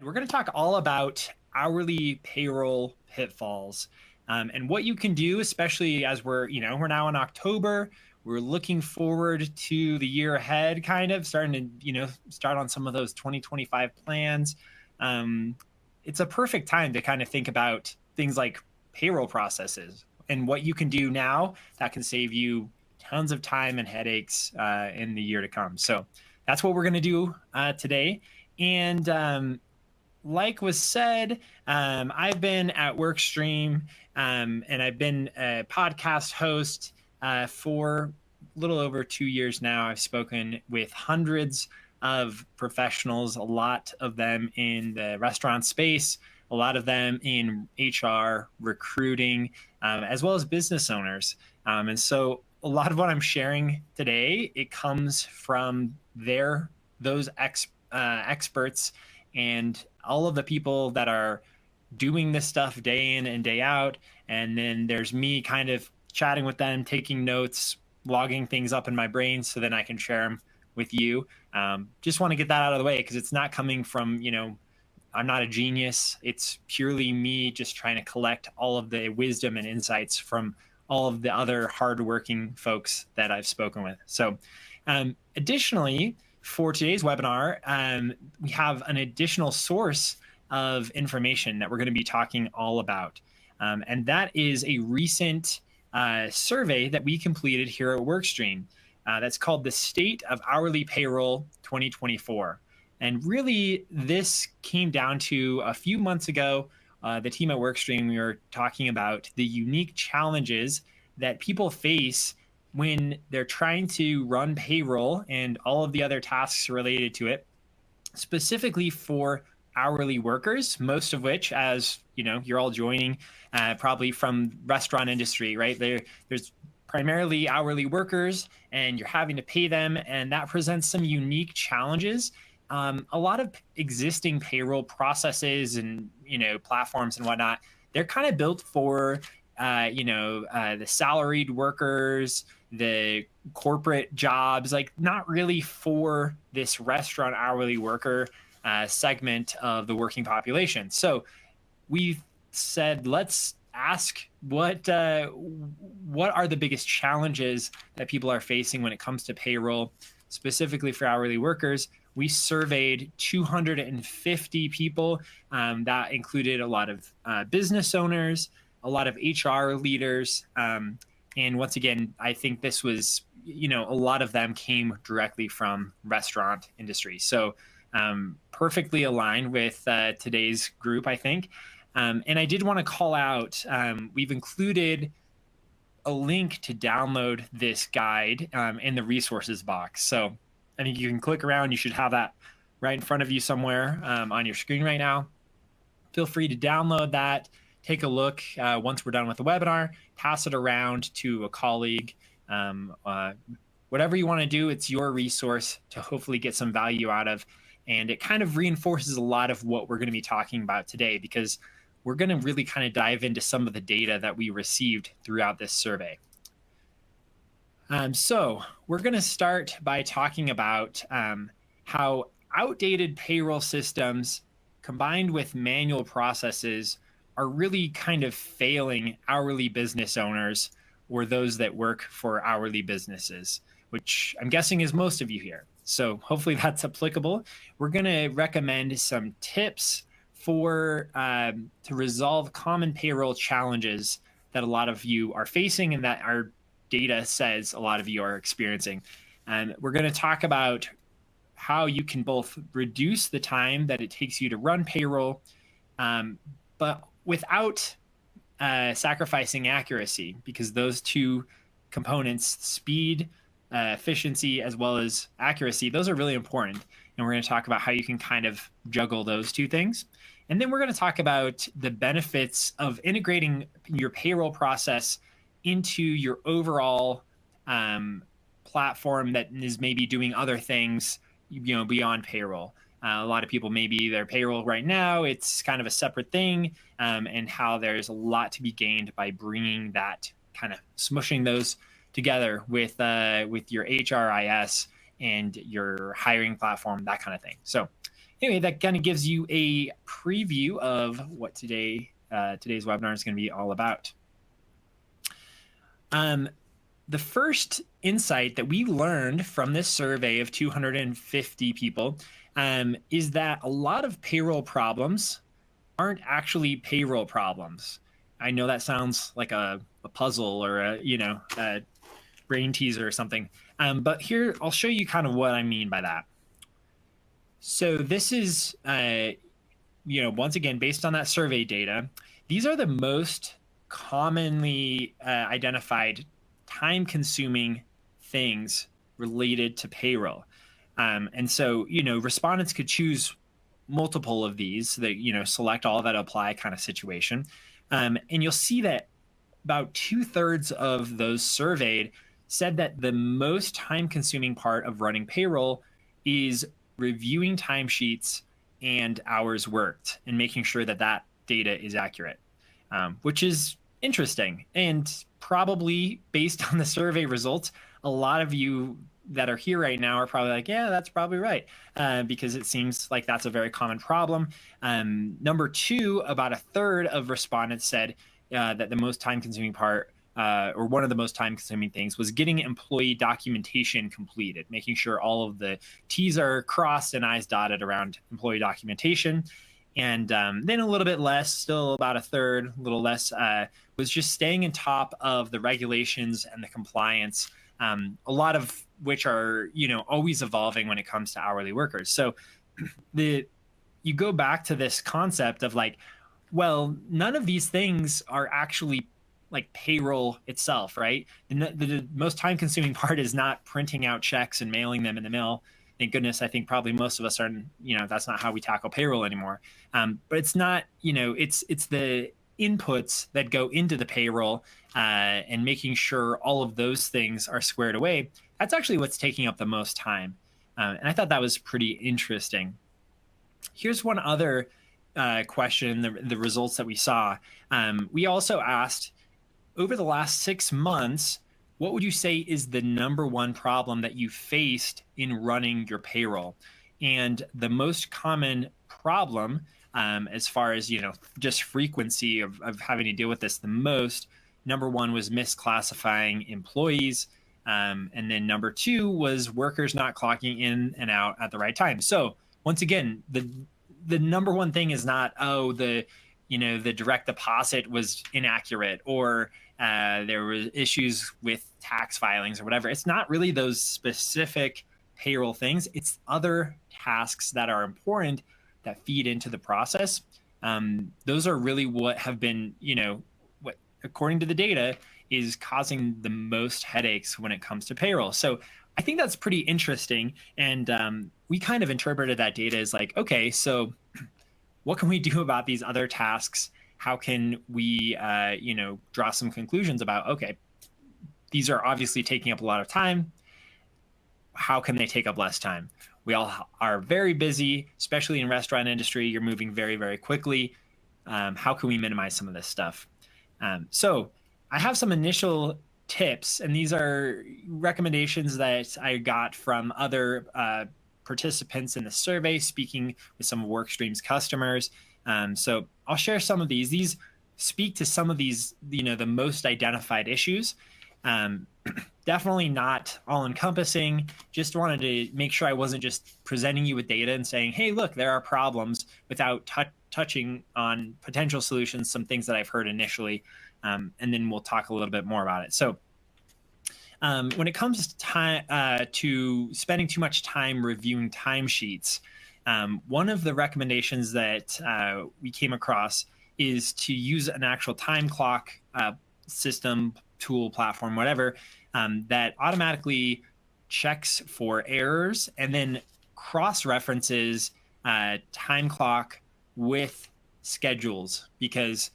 we're going to talk all about hourly payroll pitfalls and what you can do, especially as we're now in October. We're looking forward to the year ahead, kind of starting to, start on some of those 2025 plans. It's a perfect time to kind of think about things like payroll processes and what you can do now that can save you tons of time and headaches in the year to come. So that's what we're going to do today. And like was said, I've been at WorkStream and I've been a podcast host for a little over 2 years now. I've spoken with hundreds of professionals, a lot of them in the restaurant space, a lot of them in HR, recruiting, as well as business owners. And so a lot of what I'm sharing today, it comes from those experts and all of the people that are doing this stuff day in and day out. And then there's me kind of chatting with them, taking notes, logging things up in my brain so then I can share them with you. Just want to get that out of the way because it's not coming from, I'm not a genius. It's purely me just trying to collect all of the wisdom and insights from all of the other hardworking folks that I've spoken with. So additionally, for today's webinar, we have an additional source of information that we're going to be talking all about. And that is a recent survey that we completed here at WorkStream. That's called the State of Hourly Payroll 2024. And really, this came down to a few months ago. The team at WorkStream, we were talking about the unique challenges that people face when they're trying to run payroll and all of the other tasks related to it, specifically for hourly workers, most of which, as you're all joining probably from restaurant industry, right? There's primarily hourly workers and you're having to pay them, and that presents some unique challenges. A lot of existing payroll processes and platforms and whatnot, they're kind of built for the salaried workers, the corporate jobs, like not really for this restaurant hourly worker segment of the working population. So we said, let's ask what are the biggest challenges that people are facing when it comes to payroll, specifically for hourly workers. We surveyed 250 people. That included a lot of business owners, a lot of HR leaders. And once again, I think this was, a lot of them came directly from restaurant industry. So perfectly aligned with today's group, I think. And I did want to call out, we've included a link to download this guide in the resources box. So I think you can click around. You should have that right in front of you somewhere on your screen right now. Feel free to download that. Take a look once we're done with the webinar, pass it around to a colleague, whatever you want to do. It's your resource to hopefully get some value out of. And it kind of reinforces a lot of what we're going to be talking about today, because we're going to really kind of dive into some of the data that we received throughout this survey. So we're going to start by talking about how outdated payroll systems combined with manual processes are really kind of failing hourly business owners or those that work for hourly businesses, which I'm guessing is most of you here. So hopefully that's applicable. We're going to recommend some tips for to resolve common payroll challenges that a lot of you are facing and that our data says a lot of you are experiencing. And we're going to talk about how you can both reduce the time that it takes you to run payroll, but without sacrificing accuracy, because those two components, speed, efficiency, as well as accuracy, those are really important. And we're going to talk about how you can kind of juggle those two things. And then we're going to talk about the benefits of integrating your payroll process into your overall platform that is maybe doing other things, beyond payroll. A lot of people, maybe their payroll right now, it's kind of a separate thing, and how there's a lot to be gained by bringing that, kind of smushing those together with your HRIS and your hiring platform, that kind of thing. So anyway, that kind of gives you a preview of what today's webinar is going to be all about. The first insight that we learned from this survey of 250 people is that a lot of payroll problems aren't actually payroll problems. I know that sounds like a puzzle or a brain teaser or something, but here I'll show you kind of what I mean by that. So this is, once again, based on that survey data, these are the most commonly identified time-consuming things related to payroll. And so, respondents could choose multiple of these that, select all that apply kind of situation. And you'll see that about 2/3 of those surveyed said that the most time-consuming part of running payroll is reviewing timesheets and hours worked and making sure that that data is accurate, which is interesting. And probably based on the survey results, a lot of you that are here right now are probably like, yeah, that's probably right, because it seems like that's a very common problem. Number two, about 1/3 of respondents said that the most time-consuming part, or one of the most time-consuming things, was getting employee documentation completed, making sure all of the T's are crossed and I's dotted around employee documentation. And then a little bit less, still about 1/3, a little less, was just staying on top of the regulations and the compliance, a lot of which are, always evolving when it comes to hourly workers. So you go back to this concept of like, well, none of these things are actually like payroll itself, right? The most time-consuming part is not printing out checks and mailing them in the mail. Thank goodness, I think probably most of us are, that's not how we tackle payroll anymore. But it's not, it's the inputs that go into the payroll and making sure all of those things are squared away. That's actually what's taking up the most time. And I thought that was pretty interesting. Here's one other question, the results that we saw. We also asked, over the last 6 months, what would you say is the number one problem that you faced in running your payroll? And the most common problem, as far as, just frequency of having to deal with this the most, number one was misclassifying employees. And then number two was workers not clocking in and out at the right time. So once again, the number one thing is not, the direct deposit was inaccurate, or there were issues with tax filings or whatever. It's not really those specific payroll things. It's other tasks that are important that feed into the process. Those are really what have been, what, according to the data, is causing the most headaches when it comes to payroll. So I think that's pretty interesting. And we kind of interpreted that data as like, okay, so what can we do about these other tasks? How can we, draw some conclusions about, okay, these are obviously taking up a lot of time. How can they take up less time? We all are very busy, especially in restaurant industry. You're moving very, very quickly. How can we minimize some of this stuff? So I have some initial tips, and these are recommendations that I got from other participants in the survey, speaking with some of WorkStream's customers. So I'll share some of these. These speak to some of these, the most identified issues. Definitely not all encompassing. Just wanted to make sure I wasn't just presenting you with data and saying, hey, look, there are problems, without touching on potential solutions, some things that I've heard initially. And then we'll talk a little bit more about it. So when it comes to time, to spending too much time reviewing timesheets, one of the recommendations that we came across is to use an actual time clock system, tool, platform, whatever, that automatically checks for errors and then cross-references time clock with schedules, because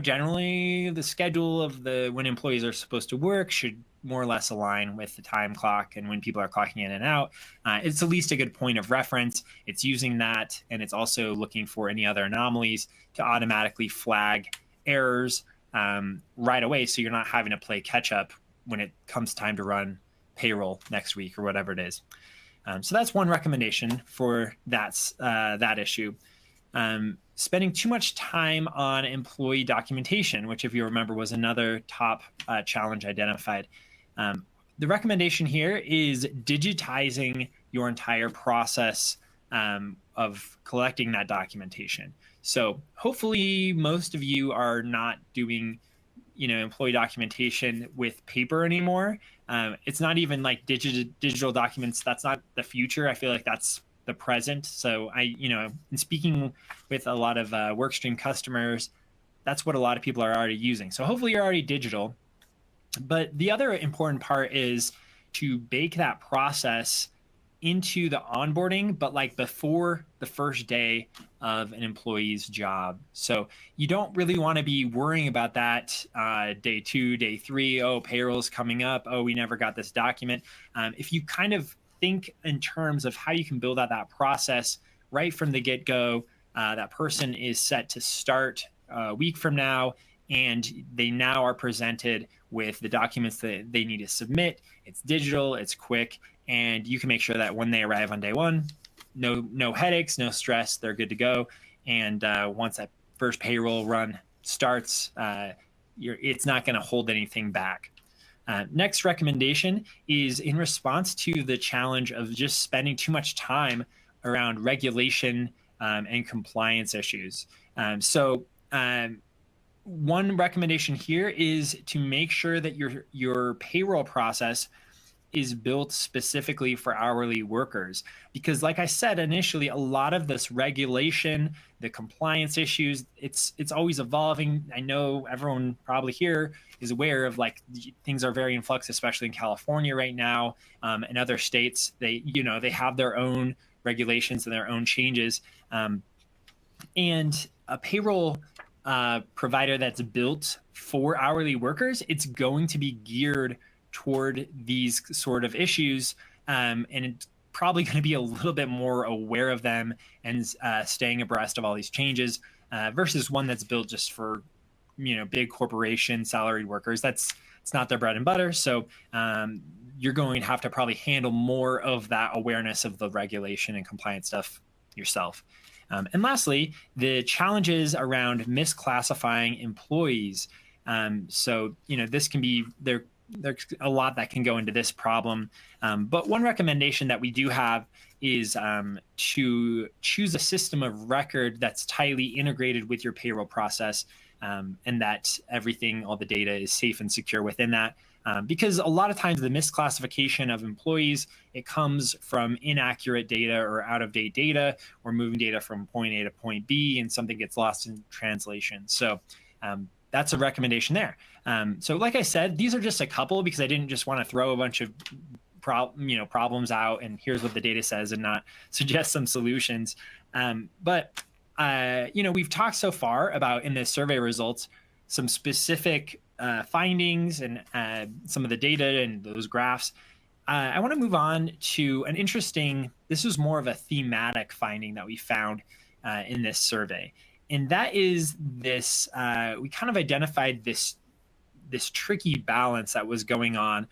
generally the schedule of when employees are supposed to work should more or less align with the time clock and when people are clocking in and out. It's at least a good point of reference. It's using that, and it's also looking for any other anomalies to automatically flag errors right away, so you're not having to play catch up when it comes time to run payroll next week or whatever it is. So that's one recommendation for that issue. Spending too much time on employee documentation, which, if you remember, was another top challenge identified. The recommendation here is digitizing your entire process of collecting that documentation. So hopefully most of you are not doing employee documentation with paper anymore. It's not even like digital documents. That's not the future. I feel like that's the present. So in speaking with a lot of workstream customers, that's what a lot of people are already using. So hopefully you're already digital. But the other important part is to bake that process into the onboarding, but like before the first day of an employee's job. So you don't really want to be worrying about that day 2, day 3. Oh, payroll's coming up. Oh, we never got this document. If you kind of think in terms of how you can build out that process right from the get-go, that person is set to start a week from now, and they now are presented with the documents that they need to submit. It's digital, it's quick, and you can make sure that when they arrive on day 1, no headaches, no stress, they're good to go. And once that first payroll run starts, it's not going to hold anything back. Next recommendation is in response to the challenge of just spending too much time around regulation and compliance issues. One recommendation here is to make sure that your payroll process is built specifically for hourly workers. Because like I said initially, a lot of this regulation, the compliance issues, it's always evolving. I know everyone probably here is aware of things are very in flux, especially in California right now, and other states. They have their own regulations and their own changes. And a payroll provider that's built for hourly workers, it's going to be geared toward these sort of issues, and it's probably going to be a little bit more aware of them and staying abreast of all these changes versus one that's built just for big corporation salaried workers. It's not their bread and butter. So you're going to have to probably handle more of that awareness of the regulation and compliance stuff yourself. And lastly, the challenges around misclassifying employees. This can be there's a lot that can go into this problem. But one recommendation that we do have is to choose a system of record that's tightly integrated with your payroll process, and that all the data is safe and secure within that. Because a lot of times the misclassification of employees, it comes from inaccurate data or out-of-date data, or moving data from point A to point B, and something gets lost in translation. So that's a recommendation there. So like I said, these are just a couple because I didn't just want to throw a bunch of problems out and here's what the data says and not suggest some solutions. But we've talked so far about in the survey results some specific findings and some of the data and those graphs. I want to move on to this was more of a thematic finding that we found in this survey. And that is this, we kind of identified this tricky balance that was going on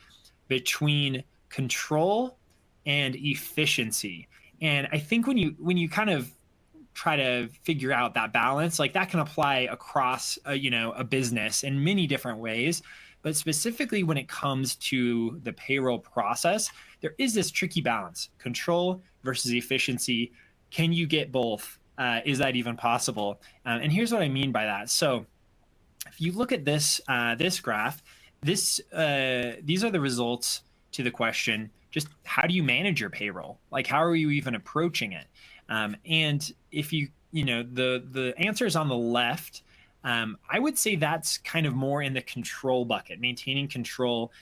between control and efficiency. And I think when you kind of try to figure out that balance, that can apply across a business in many different ways. But specifically when it comes to the payroll process, there is this tricky balance: control versus efficiency. Can you get both? Is that even possible? And here's what I mean by that. So if you look at this graph, these are the results to the question, just how do you manage your payroll? How are you even approaching it? And if the answers on the left, I would say that's kind of more in the control bucket, maintaining control.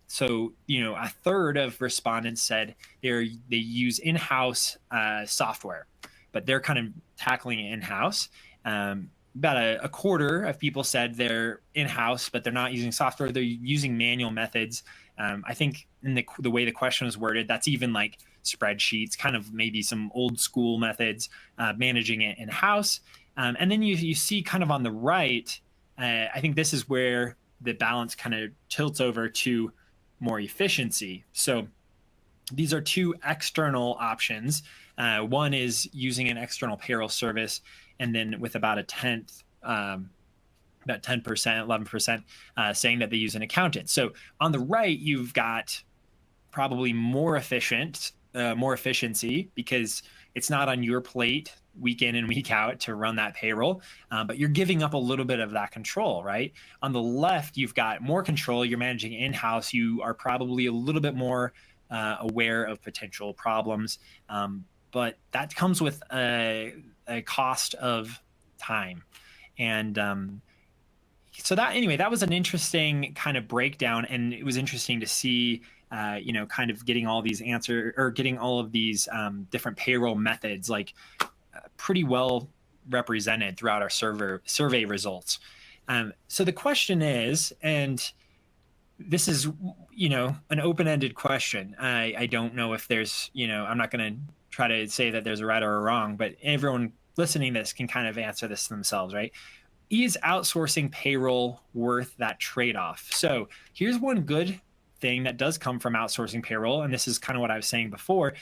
So a third of respondents said they use in-house software, but they're kind of tackling it in-house. About a quarter of people said they're in-house, but they're not using software. They're using manual methods. I think in the way the question was worded, that's even spreadsheets, kind of maybe some old school methods, managing it in-house. And then you see kind of on the right, I think this is where the balance kind of tilts over to more efficiency. So These are two external options. One is using an external payroll service, and then with about a tenth, about 10%, 11%, saying that they use an accountant. So on the right, you've got probably more efficiency because it's not on your plate week in and week out to run that payroll, but you're giving up a little bit of that control, right? On the left, you've got more control. You're managing in-house. You are probably a little bit more aware of potential problems, but that comes with a cost of time. And so that was an interesting kind of breakdown, and it was interesting to see kind of getting all these getting all of these different payroll methods pretty well represented throughout our survey results. So the question is, and this is an open-ended question. I don't know if there's I'm not going to try to say that there's a right or a wrong, but everyone listening to this can kind of answer this themselves, right? Is outsourcing payroll worth that trade-off? So here's one good thing that does come from outsourcing payroll, and this is kind of what I was saying before.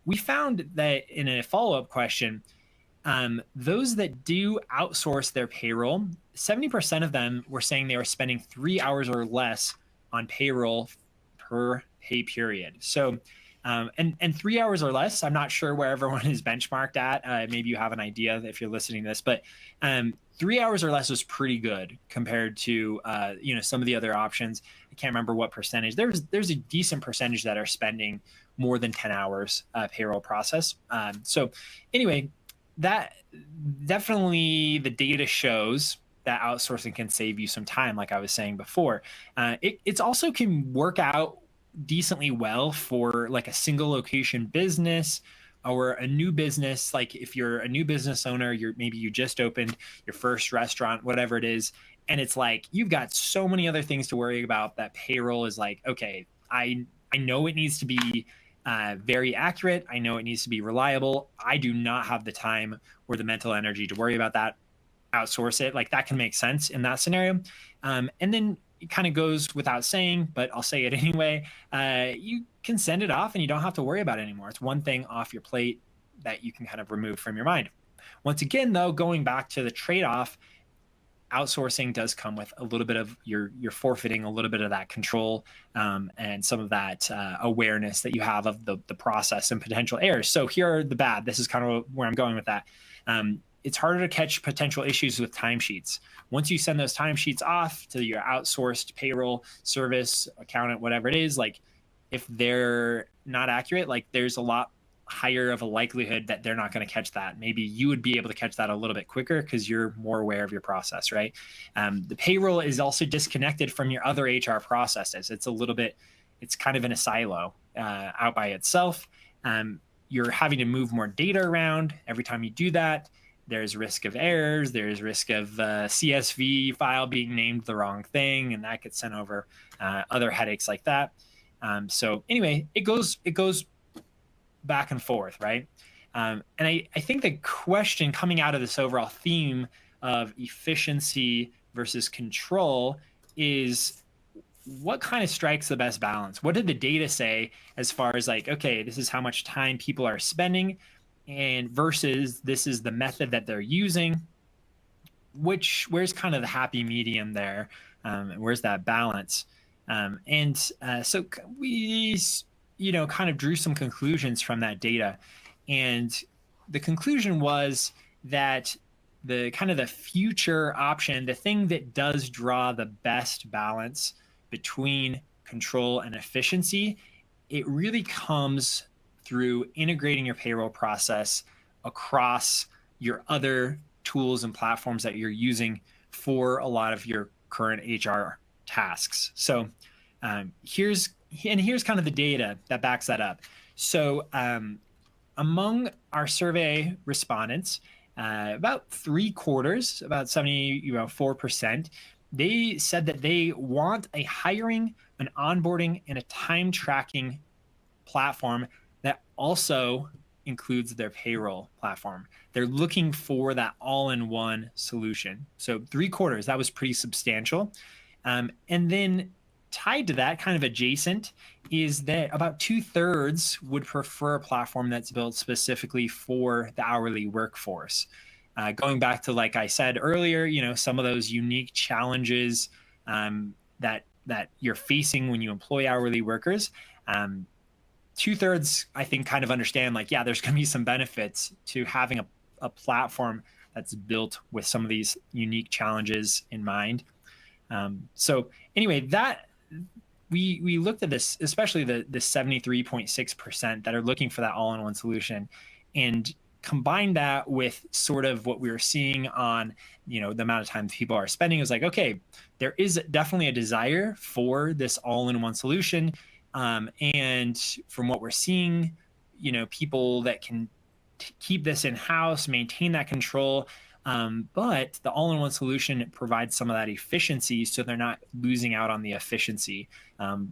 We found that in a follow-up question, those that do outsource their payroll, 70% of them were saying they were spending 3 hours or less on payroll per pay period. So and 3 hours or less, I'm not sure where everyone is benchmarked at. Maybe you have an idea if you're listening to this, but 3 hours or less is pretty good compared to some of the other options. I can't remember what percentage. There's a decent percentage that are spending more than 10 hours payroll process. So anyway, that definitely the data shows that outsourcing can save you some time, like I was saying before. It's also can work out decently well for like a single location business or a new business. Like if you're a new business owner, maybe you just opened your first restaurant, whatever it is, and it's like you've got so many other things to worry about that payroll is like, okay, I know it needs to be very accurate. I know it needs to be reliable. I do not have the time or the mental energy to worry about that. Outsource it. Like that can make sense in that scenario. And then it kind of goes without saying, but I'll say it anyway. You can send it off and you don't have to worry about it anymore. It's one thing off your plate that you can kind of remove from your mind. Once again, though, going back to the trade-off, outsourcing does come with a little bit of you're forfeiting a little bit of that control and some of that awareness that you have of the process and potential errors. So here are the bad. This is kind of where I'm going with that. It's harder to catch potential issues with timesheets. Once you send those timesheets off to your outsourced payroll service, accountant, whatever it is, like if they're not accurate, like there's a lot higher of a likelihood that they're not going to catch that. Maybe you would be able to catch that a little bit quicker because you're more aware of your process, right? The payroll is also disconnected from your other HR processes. It's kind of in a silo out by itself. You're having to move more data around every time you do that. There's risk of errors. There's risk of CSV file being named the wrong thing, and that gets sent over. Other headaches like that. So anyway, it goes back and forth, right? And I think the question coming out of this overall theme of efficiency versus control is what kind of strikes the best balance? What did the data say as far as like, okay, this is how much time people are spending, and versus this is the method that they're using? Where's kind of the happy medium there? Where's that balance? So we kind of drew some conclusions from that data, and the conclusion was that the kind of the future option, the thing that does draw the best balance between control and efficiency, it really comes through integrating your payroll process across your other tools and platforms that you're using for a lot of your current HR tasks. So here's kind of the data that backs that up. So among our survey respondents, about 3/4, about 74%, they said that they want a hiring, an onboarding, and a time tracking platform that also includes their payroll platform. They're looking for that all-in-one solution. So 3/4, that was pretty substantial. And then tied to that, kind of adjacent, is that about 2/3 would prefer a platform that's built specifically for the hourly workforce. Going back to, like I said earlier, some of those unique challenges that you're facing when you employ hourly workers. 2/3, I think, kind of understand, like, yeah, there's going to be some benefits to having a platform that's built with some of these unique challenges in mind. So anyway, that we looked at this, especially the 73.6% that are looking for that all-in-one solution, and combine that with sort of what we were seeing on, the amount of time people are spending. It was like, okay, there is definitely a desire for this all-in-one solution. And from what we're seeing, people that can keep this in-house, maintain that control. But the all-in-one solution provides some of that efficiency, so they're not losing out on the efficiency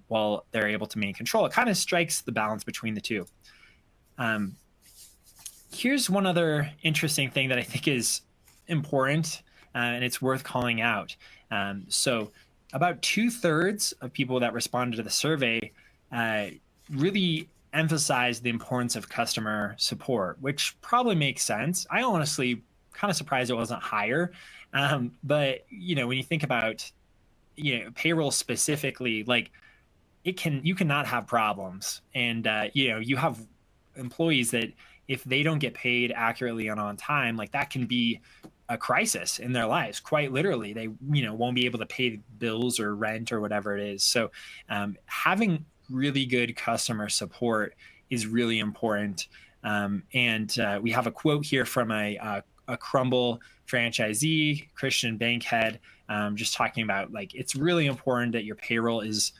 while they're able to maintain control. It kind of strikes the balance between the two. Here's one other interesting thing that I think is important, and it's worth calling out. So about 2/3 of people that responded to the survey really emphasized the importance of customer support, which probably makes sense. I honestly kind of surprised it wasn't higher. But, when you think about, payroll specifically, like, you cannot have problems. And, you have employees that, if they don't get paid accurately and on time, like, that can be a crisis in their lives. Quite literally, they, won't be able to pay bills or rent or whatever it is. So having really good customer support is really important. And we have a quote here from a Crumble franchisee, Christian Bankhead, just talking about, like, it's really important that your payroll is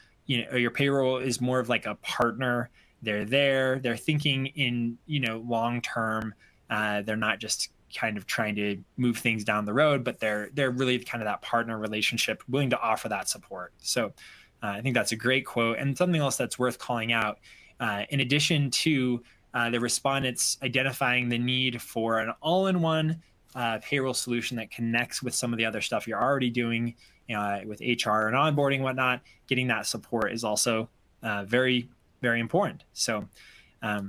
more of like a partner. They're thinking in, long term. They're not just kind of trying to move things down the road, but they're really kind of that partner relationship, willing to offer that support. So I think that's a great quote. And something else that's worth calling out, in addition to the respondents identifying the need for an all-in-one payroll solution that connects with some of the other stuff you're already doing with HR and onboarding and whatnot, getting that support is also very, very important. So a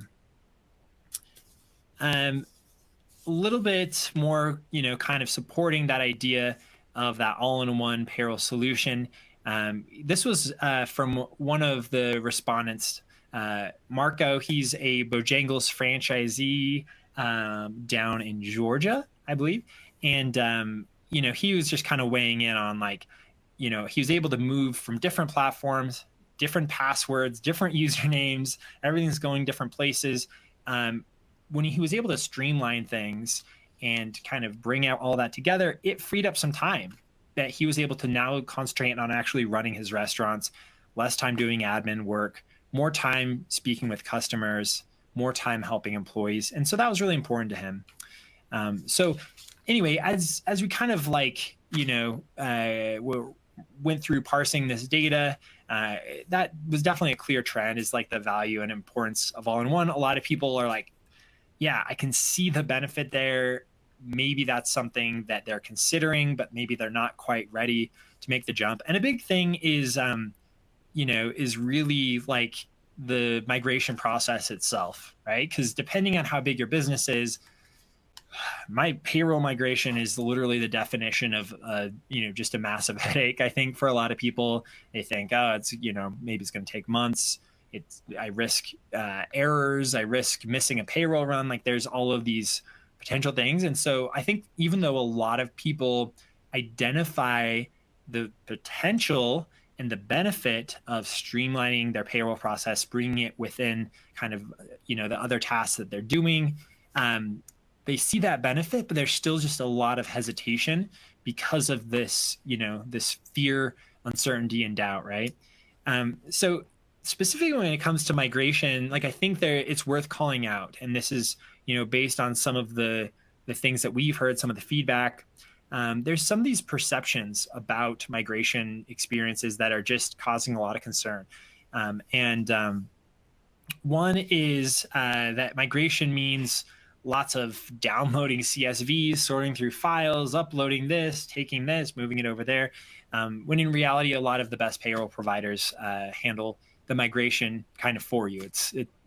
little bit more, kind of supporting that idea of that all-in-one payroll solution. This was from one of the respondents, Marco. He's a Bojangles franchisee down in Georgia, I believe. And, he was just kind of weighing in on, like, he was able to move from different platforms, different passwords, different usernames, everything's going different places. When he was able to streamline things and kind of bring out all that together, it freed up some time that he was able to now concentrate on actually running his restaurants, less time doing admin work, more time speaking with customers, more time helping employees. And so that was really important to him. So anyway, as we kind of, like, went through parsing this data, that was definitely a clear trend, is like the value and importance of all-in-one. A lot of people are like, yeah, I can see the benefit there. Maybe that's something that they're considering, but maybe they're not quite ready to make the jump. And a big thing is, is really, like, the migration process itself, right? Because depending on how big your business is, my payroll migration is literally the definition of, just a massive headache. I think for a lot of people, they think, oh, it's, maybe it's going to take months. I risk errors. I risk missing a payroll run. Like, there's all of these potential things. And so I think even though a lot of people identify the potential and the benefit of streamlining their payroll process, bringing it within kind of, the other tasks that they're doing, they see that benefit, but there's still just a lot of hesitation because of this, this fear, uncertainty, and doubt, right? So specifically when it comes to migration, like, I think it's worth calling out, and this is, based on some of the things that we've heard, some of the feedback. There's some of these perceptions about migration experiences that are just causing a lot of concern. One is that migration means lots of downloading CSVs, sorting through files, uploading this, taking this, moving it over there. When in reality, a lot of the best payroll providers handle the migration kind of for you.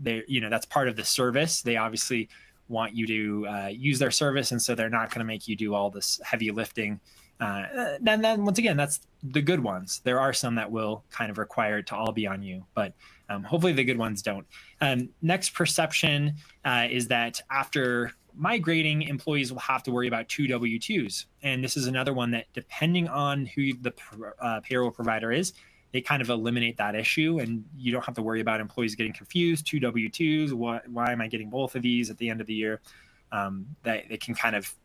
That's part of the service. They obviously want you to use their service, and so they're not going to make you do all this heavy lifting. Then once again, that's the good ones. There are some that will kind of require it to all be on you, but hopefully the good ones don't. Next perception is that after migrating, employees will have to worry about 2 W-2s. And this is another one that, depending on who the payroll provider is, they kind of eliminate that issue, and you don't have to worry about employees getting confused. 2 W-2s, why am I getting both of these at the end of the year? That it can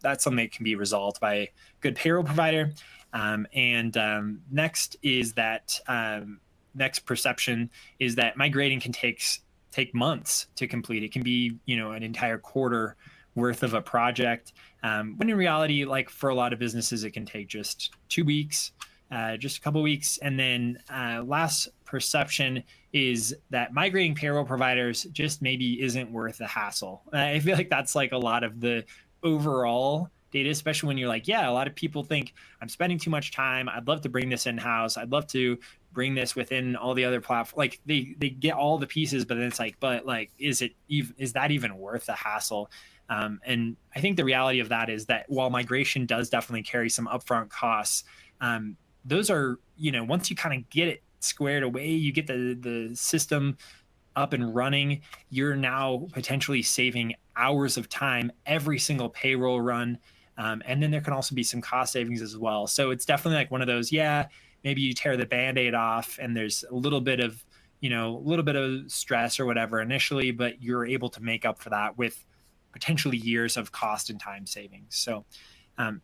that's something that can be resolved by a good payroll provider. Next is that next perception is that migrating can take months to complete. It can be an entire quarter worth of a project, when in reality, like for a lot of businesses, it can take just 2 weeks, just a couple weeks. And then last perception is that migrating payroll providers just maybe isn't worth the hassle. I feel like that's like a lot of the overall data, especially when you're like, yeah, a lot of people think I'm spending too much time. I'd love to bring this in-house. I'd love to bring this within all the other platforms. Like they get all the pieces, but then it's like, but like, is that even worth the hassle? And I think the reality of that is that while migration does definitely carry some upfront costs, those are, once you kind of get it squared away, you get the system up and running, you're now potentially saving hours of time every single payroll run. And then there can also be some cost savings as well. So it's definitely like one of those, maybe you tear the Band-Aid off and there's a little bit of stress or whatever initially, but you're able to make up for that with potentially years of cost and time savings. So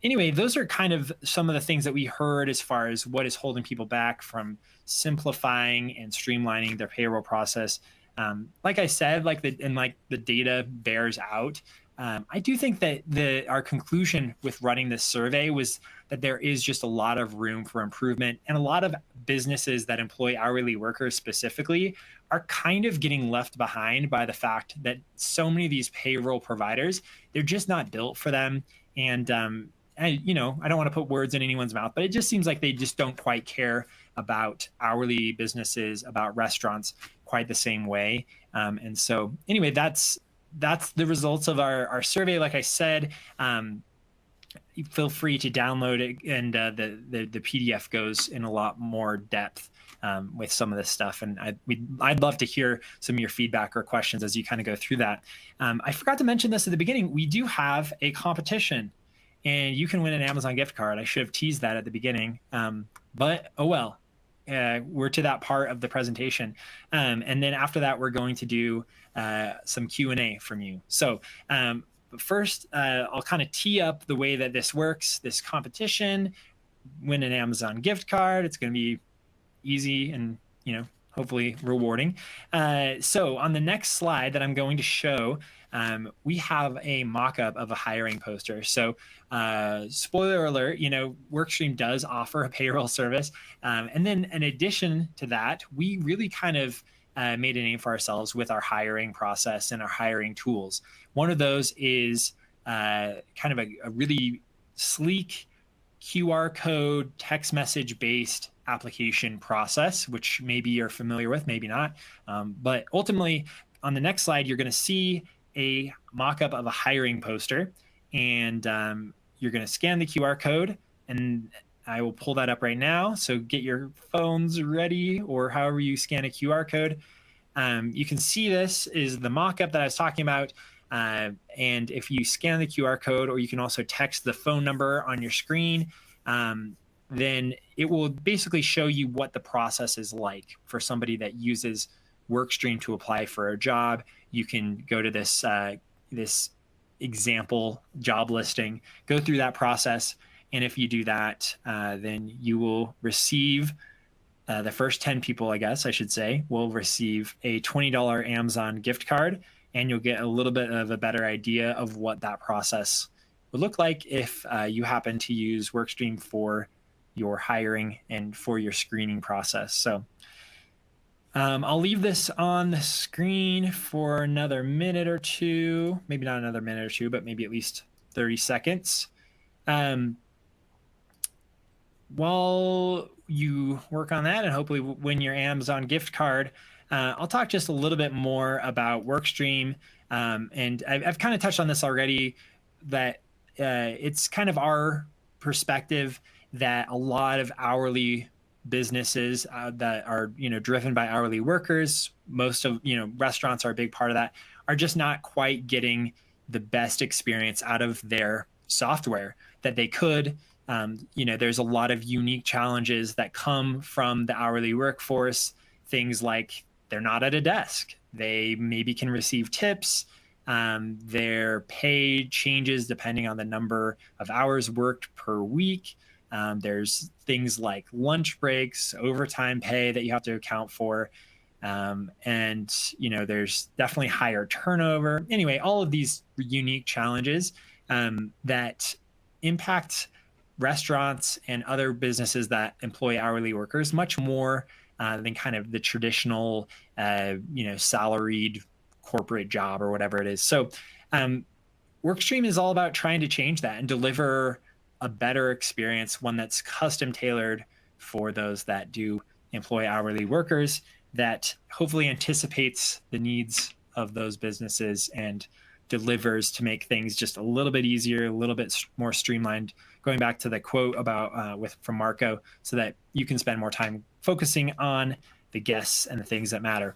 anyway, those are kind of some of the things that we heard as far as what is holding people back from simplifying and streamlining their payroll process. Like I said, the data bears out. I do think that our conclusion with running this survey was that there is just a lot of room for improvement, and a lot of businesses that employ hourly workers specifically are kind of getting left behind by the fact that so many of these payroll providers, they're just not built for them. And I don't want to put words in anyone's mouth, but it just seems like they just don't quite care about hourly businesses, about restaurants quite the same way. And so anyway, that's the results of our survey. Like I said, feel free to download it, and the PDF goes in a lot more depth with some of this stuff. And I'd love to hear some of your feedback or questions as you kind of go through that. I forgot to mention this at the beginning. We do have a competition, and you can win an Amazon gift card. I should have teased that at the beginning, but oh well. We're to that part of the presentation. And then after that, we're going to do some Q&A from you. So but first, I'll kind of tee up the way that this works. This competition, win an Amazon gift card. It's going to be easy and, hopefully rewarding. So on the next slide that I'm going to show, we have a mock-up of a hiring poster. So spoiler alert, Workstream does offer a payroll service. And then in addition to that, we really kind of made a name for ourselves with our hiring process and our hiring tools. One of those is kind of a really sleek QR code text message based application process, which maybe you're familiar with, maybe not. But ultimately, on the next slide, you're going to see a mock-up of a hiring poster, and you're going to scan the QR code, and I will pull that up right now. So get your phones ready, or however you scan a QR code. You can see this is the mock-up that I was talking about. And if you scan the QR code, or you can also text the phone number on your screen, then it will basically show you what the process is like for somebody that uses Workstream to apply for a job. You can go to this example job listing, go through that process, and if you do that, then you will receive the first 10 people, I guess I should say, will receive a $20 Amazon gift card, and you'll get a little bit of a better idea of what that process would look like if you happen to use Workstream for your hiring and for your screening process. So I'll leave this on the screen for another minute or two, maybe not another minute or two, but maybe at least 30 seconds. Um, while you work on that and hopefully win your Amazon gift card, I'll talk just a little bit more about Workstream. And I've kind of touched on this already, that it's kind of our perspective that a lot of hourly businesses that are driven by hourly workers, most of restaurants are a big part of that, are just not quite getting the best experience out of their software that they could. There's a lot of unique challenges that come from the hourly workforce. Things like they're not at a desk. They maybe can receive tips. Their pay changes depending on the number of hours worked per week. There's things like lunch breaks, overtime pay that you have to account for. And there's definitely higher turnover. Anyway, all of these unique challenges that impact restaurants and other businesses that employ hourly workers much more than kind of the traditional, salaried corporate job or whatever it is. So Workstream is all about trying to change that and deliver a better experience, one that's custom tailored for those that do employ hourly workers, that hopefully anticipates the needs of those businesses and delivers to make things just a little bit easier, a little bit more streamlined. Going back to the quote about from Marco, so that you can spend more time focusing on the guests and the things that matter.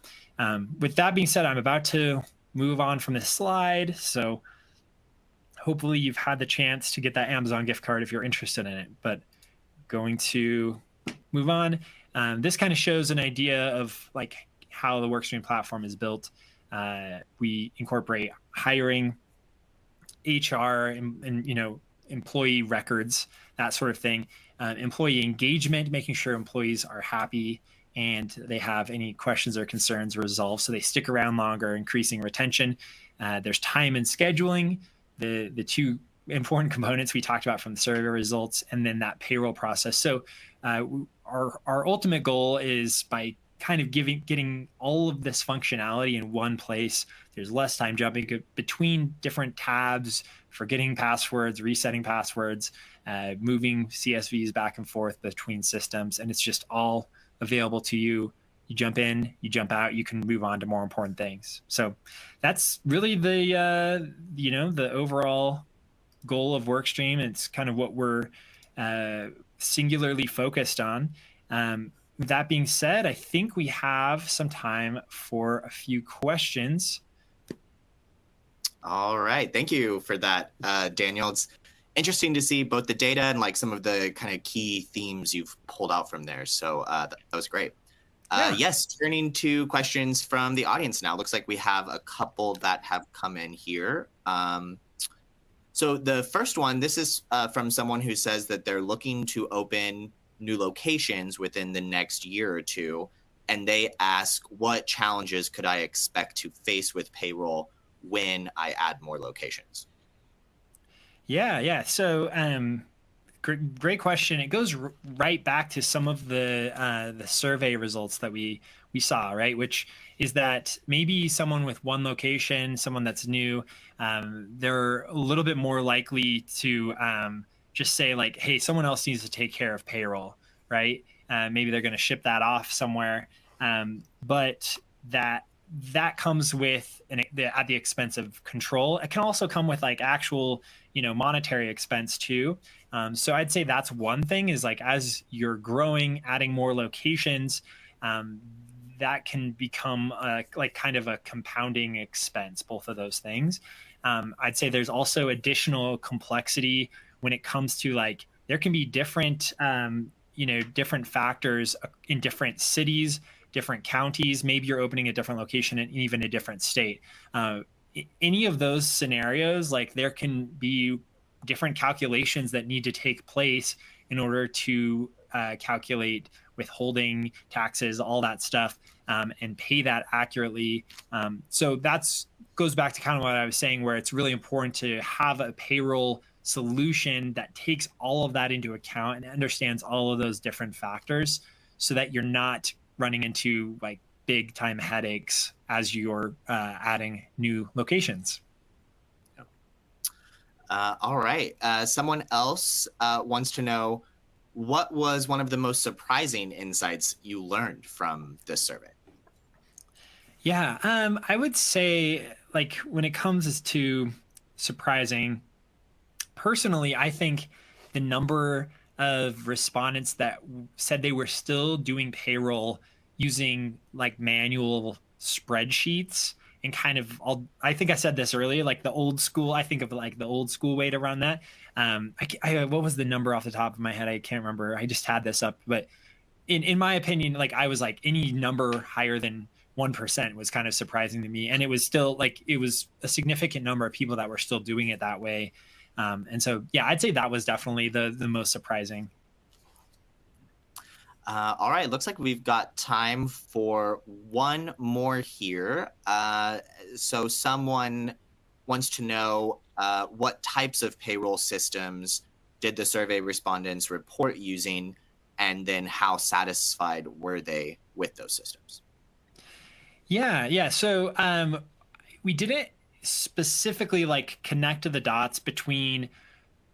With that being said, I'm about to move on from this slide. So hopefully you've had the chance to get that Amazon gift card if you're interested in it, but going to move on. This kind of shows an idea of like how the Workstream platform is built. We incorporate hiring, HR, and employee records, that sort of thing. Employee engagement, making sure employees are happy and they have any questions or concerns resolved so they stick around longer, increasing retention. There's time and scheduling, the two important components we talked about from the survey results, and then that payroll process. So our ultimate goal is by kind of getting all of this functionality in one place. There's less time jumping between different tabs, forgetting passwords, resetting passwords, moving CSVs back and forth between systems, and it's just all available to you. You jump in, you jump out, you can move on to more important things. So that's really the overall goal of Workstream. It's kind of what we're singularly focused on. That being said, I think we have some time for a few questions. All right. Thank you for that, Daniel. It's interesting to see both the data and like some of the kind of key themes you've pulled out from there. So that was great. Yeah. Yes, turning to questions from the audience now. Looks like we have a couple that have come in here. So the first one, this is from someone who says that they're looking to open new locations within the next year or two. And they ask, what challenges could I expect to face with payroll when I add more locations? Yeah. So great question. It goes right back to some of the survey results that we saw, right? Which is that maybe someone with one location, someone that's new, they're a little bit more likely to just say like, hey, someone else needs to take care of payroll, right? Maybe they're going to ship that off somewhere. But that comes with at the expense of control. It can also come with like actual, monetary expense too. So I'd say that's one thing, is like, as you're growing, adding more locations, that can become like kind of a compounding expense, both of those things. I'd say there's also additional complexity when it comes to like, there can be different, different factors in different cities, different counties. Maybe you're opening a different location in even a different state. Any of those scenarios, like there can be different calculations that need to take place in order to calculate withholding taxes, all that stuff, and pay that accurately. So that's goes back to kind of what I was saying, where it's really important to have a payroll solution that takes all of that into account and understands all of those different factors, so that you're not running into like big time headaches as you're adding new locations. All right. Someone else wants to know, what was one of the most surprising insights you learned from this survey? Yeah, I would say, like, when it comes to surprising, personally, I think the number of respondents that said they were still doing payroll using like manual spreadsheets and kind of I think I said this earlier, like the old school, I think of like the old school way to run that. What was the number off the top of my head? I can't remember. I just had this up, but in my opinion, like I was like any number higher than 1% was kind of surprising to me. And it was still like, it was a significant number of people that were still doing it that way. And so, yeah, I'd say that was definitely the most surprising. All right, looks like we've got time for one more here. So someone wants to know what types of payroll systems did the survey respondents report using, and then how satisfied were they with those systems? Yeah. So we didn't specifically like connect to the dots between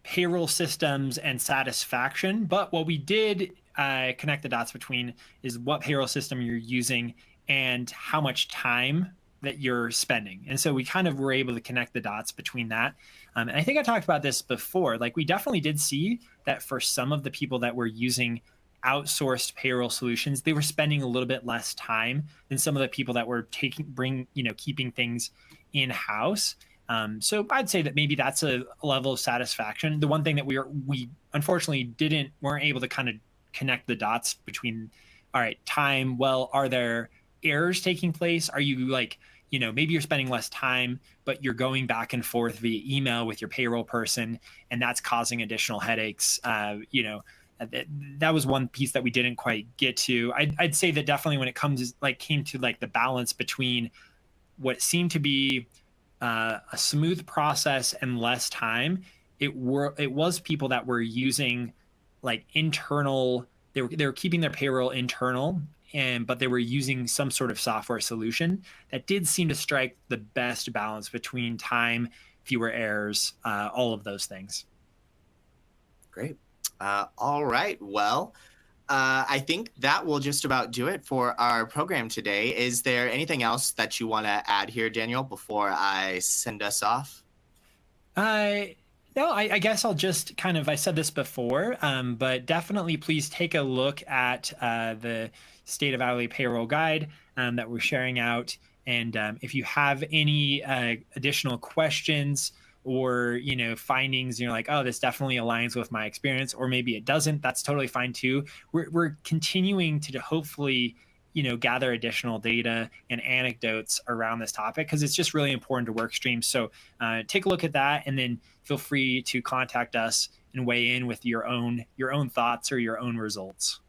payroll systems and satisfaction, but what we did connect the dots between is what payroll system you're using and how much time that you're spending. And so we kind of were able to connect the dots between that. And I think I talked about this before. Like, we definitely did see that for some of the people that were using outsourced payroll solutions, they were spending a little bit less time than some of the people that were keeping things in house. So I'd say that maybe that's a level of satisfaction. The one thing that we unfortunately weren't able to kind of connect the dots between, all right, time. Well, are there errors taking place? Are you like, maybe you're spending less time, but you're going back and forth via email with your payroll person, and that's causing additional headaches. That was one piece that we didn't quite get to. I'd say that definitely when it came to the balance between what seemed to be a smooth process and less time, it was people that were using like internal. They were keeping their payroll internal, but they were using some sort of software solution that did seem to strike the best balance between time, fewer errors, all of those things. Great. All right. Well, I think that will just about do it for our program today. Is there anything else that you want to add here, Daniel, before I send us off? No, I guess I'll just I said this before, but definitely please take a look at the State of Hourly Payroll Guide that we're sharing out. And if you have any additional questions or findings, you're like, oh, this definitely aligns with my experience, or maybe it doesn't, that's totally fine too. We're continuing to hopefully gather additional data and anecdotes around this topic, because it's just really important to WorkStream. So take a look at that, and then feel free to contact us and weigh in with your own thoughts or your own results.